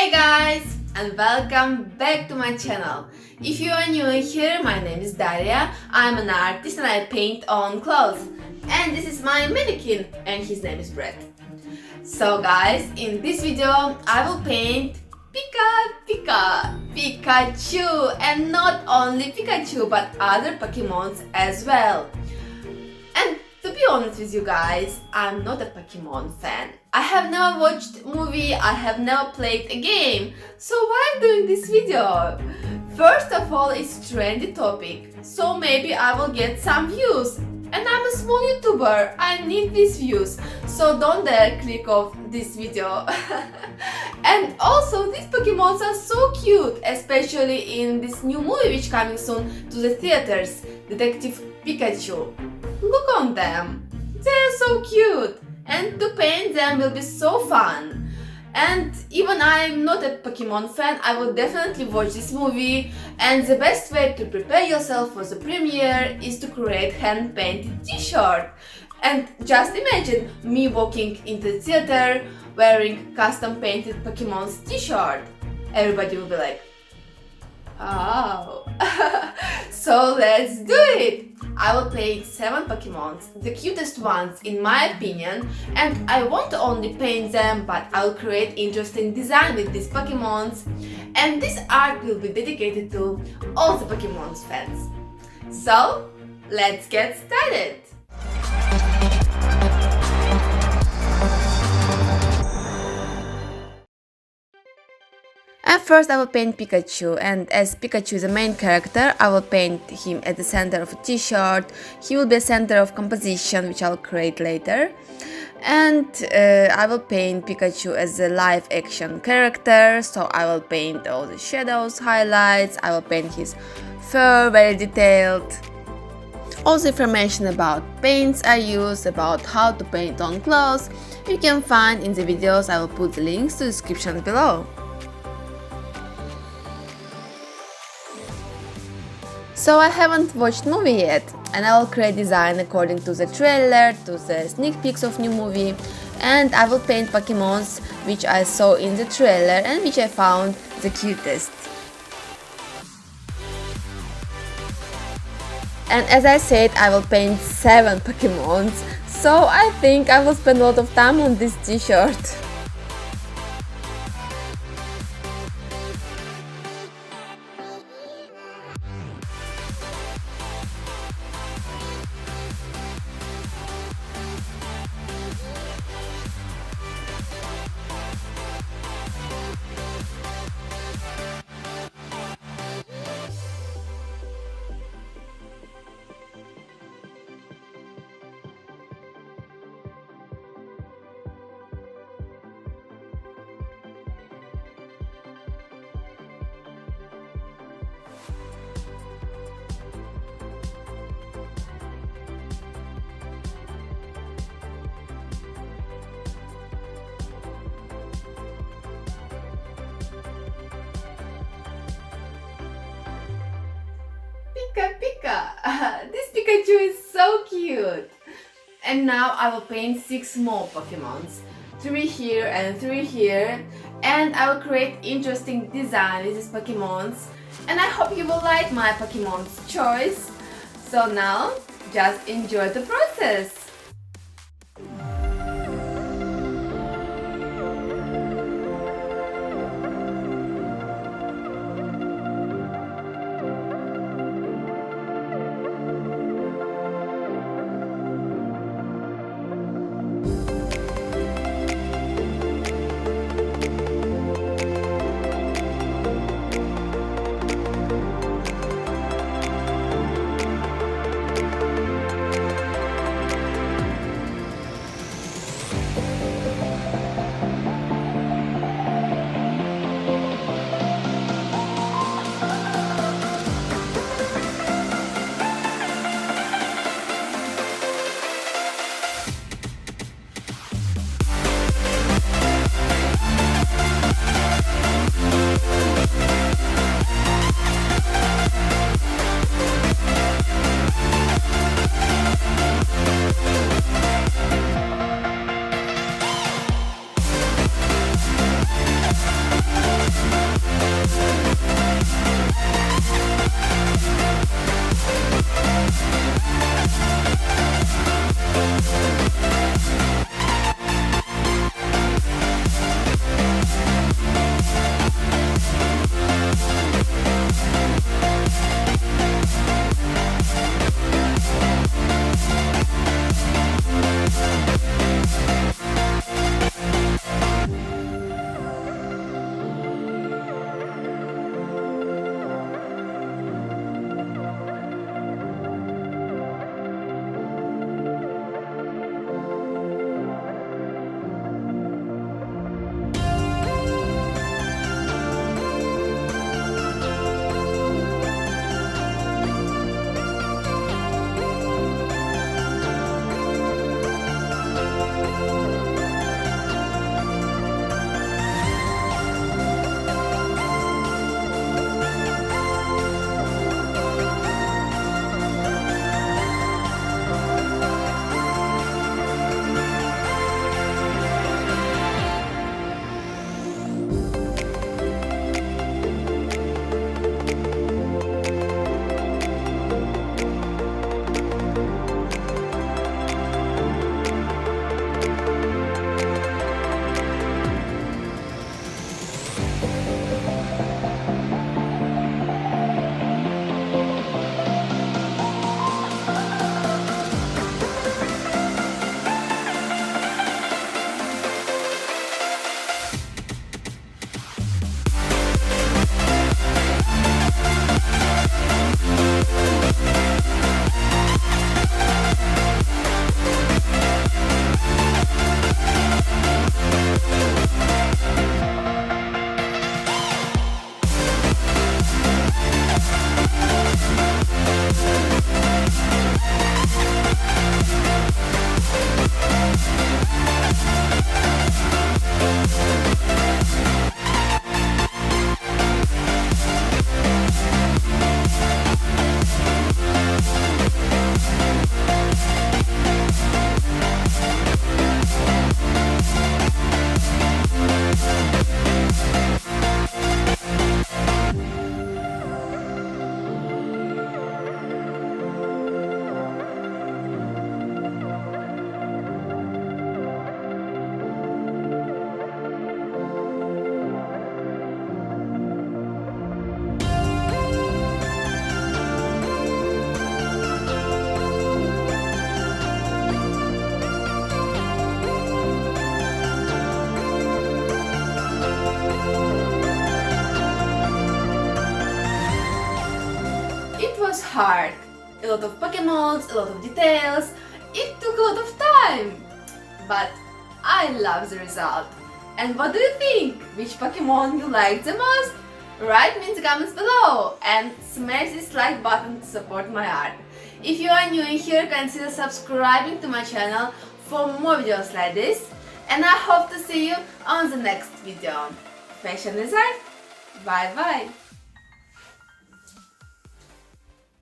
Hey guys, and welcome back to my channel. If you are new here, my name is Daria. I'm an artist and I paint on clothes. And this is my mannequin and his name is Brett. So guys, in this video I will paint Pikachu, and not only Pikachu but other Pokemons as well. And to be honest with you guys, I'm not a Pokemon fan. I have never watched movie, I have never played a game. So why I'm doing this video? First of all, it's trendy topic, so maybe I will get some views. And I'm a small YouTuber, I need these views. So don't dare click off this video. And also these Pokemons are so cute, especially in this new movie which coming soon to the theaters, Detective Pikachu. Look on them, they're so cute, and to paint them will be so fun. And even I'm not a Pokemon fan, I will definitely watch this movie, and the best way to prepare yourself for the premiere is to create hand-painted t-shirt. And just imagine me walking into the theater wearing custom-painted Pokemon's t-shirt. Everybody will be like, oh. So let's do it! I will paint 7 Pokemons, the cutest ones in my opinion, and I won't only paint them, but I'll create interesting design with these Pokemons, and this art will be dedicated to all the Pokemon's fans. So, let's get started! And first I will paint Pikachu, and as Pikachu is the main character, I will paint him at the center of a t-shirt. He will be a center of composition which I will create later. And I will paint Pikachu as a live action character, so I will paint all the shadows, highlights, I will paint his fur very detailed. All the information about paints I use, about how to paint on clothes, you can find in the videos. I will put the links to the description below. So I haven't watched movie yet, and I will create design according to the trailer, to the sneak peeks of new movie, and I will paint Pokemons which I saw in the trailer and which I found the cutest. And as I said, I will paint 7 Pokemons, so I think I will spend a lot of time on this t-shirt. This Pikachu is so cute! And now I will paint 6 more Pokemons. 3 here and 3 here. And I will create interesting design with these Pokemons. And I hope you will like my Pokemon's choice. So now, just enjoy the process! It was hard. A lot of Pokemons, a lot of details. It took a lot of time. But I love the result. And what do you think? Which Pokemon you like the most? Write me in the comments below and smash this like button to support my art. If you are new in here, consider subscribing to my channel for more videos like this. And I hope to see you on the next video. Fashion is art. Bye bye.